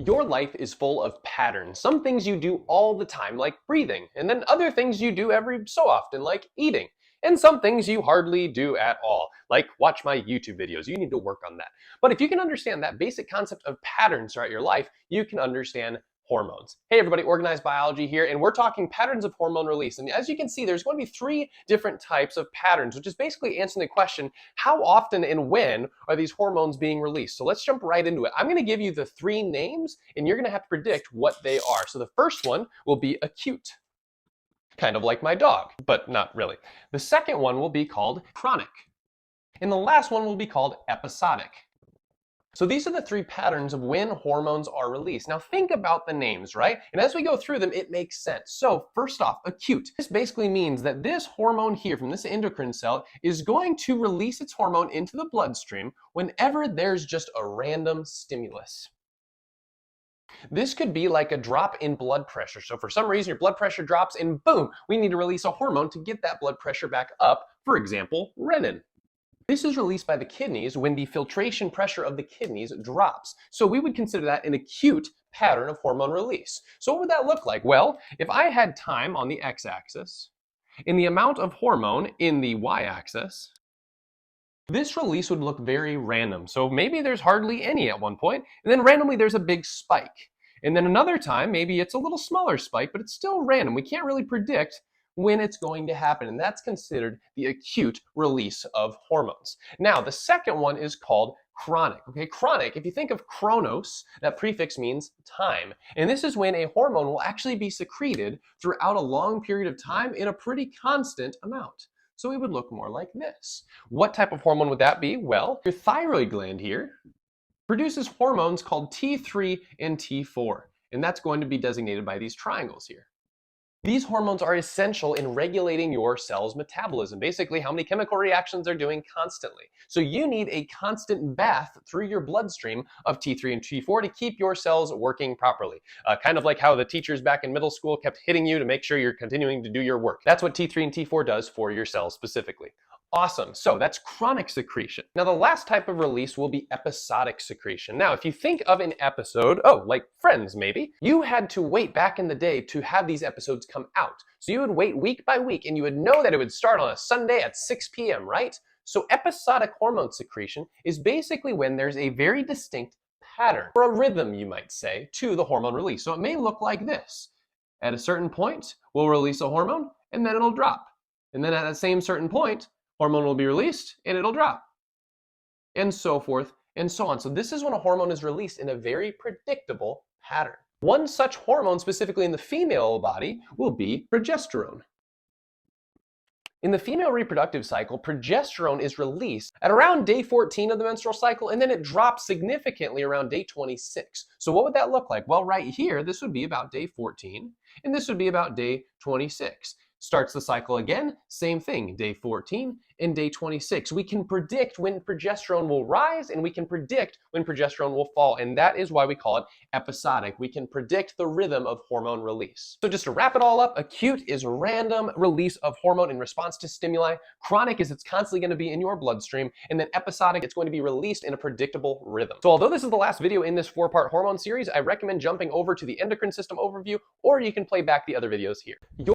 Your life is full of patterns. Some things you do all the time, like breathing, and then other things you do every so often, like eating. And some things you hardly do at all, like watch my YouTube videos. You need to work on that. But if you can understand that basic concept of patterns throughout your life, you can understand hormones. Hey everybody, Organized Biology here, and we're talking patterns of hormone release. And as you can see, there's going to be three different types of patterns, which is basically answering the question, how often and when are these hormones being released? So let's jump right into it. I'm going to give you the three names, and you're going to have to predict what they are. So the first one will be acute, kind of like my dog, but not really. The second one will be called chronic, and the last one will be called episodic. So these are the three patterns of when hormones are released. Now think about the names, right? And as we go through them, it makes sense. So first off, acute. This basically means that this hormone here from this endocrine cell is going to release its hormone into the bloodstream whenever there's just a random stimulus. This could be like a drop in blood pressure. So for some reason, your blood pressure drops and boom, we need to release a hormone to get that blood pressure back up. For example, renin. This is released by the kidneys when the filtration pressure of the kidneys drops. So we would consider that an acute pattern of hormone release. So what would that look like? Well, if I had time on the x-axis and the amount of hormone in the y-axis, this release would look very random. So maybe there's hardly any at one point, and then randomly there's a big spike. And then another time, maybe it's a little smaller spike, but it's still random. We can't really predict when it's going to happen, and that's considered the acute release of hormones. Now, the second one is called chronic. Okay, chronic, if you think of chronos, that prefix means time. And this is when a hormone will actually be secreted throughout a long period of time in a pretty constant amount. So it would look more like this. What type of hormone would that be? Well, your thyroid gland here produces hormones called T3 and T4, and that's going to be designated by these triangles here. These hormones are essential in regulating your cell's metabolism, basically how many chemical reactions they're doing constantly. So you need a constant bath through your bloodstream of T3 and T4 to keep your cells working properly. Kind of like how the teachers back in middle school kept hitting you to make sure you're continuing to do your work. That's what T3 and T4 does for your cells specifically. Awesome. So that's chronic secretion. Now the last type of release will be episodic secretion. Now if you think of an episode, like Friends maybe, you had to wait back in the day to have these episodes come out. So you would wait week by week and you would know that it would start on a Sunday at 6 p.m., right? So episodic hormone secretion is basically when there's a very distinct pattern, or a rhythm you might say, to the hormone release. So it may look like this. At a certain point, we'll release a hormone and then it'll drop. And then at that same certain point, hormone will be released and it'll drop, and so forth and so on. So this is when a hormone is released in a very predictable pattern. One such hormone, specifically in the female body, will be progesterone. In the female reproductive cycle, progesterone is released at around day 14 of the menstrual cycle, and then it drops significantly around day 26. So what would that look like? Well, right here, this would be about day 14, and this would be about day 26. Starts the cycle again, same thing, day 14 and day 26. We can predict when progesterone will rise and we can predict when progesterone will fall, and that is why we call it episodic. We can predict the rhythm of hormone release. So just to wrap it all up, acute is random release of hormone in response to stimuli. Chronic is it's constantly going to be in your bloodstream, and then episodic, it's going to be released in a predictable rhythm. So although this is the last video in this 4-part hormone series, I recommend jumping over to the endocrine system overview, or you can play back the other videos here.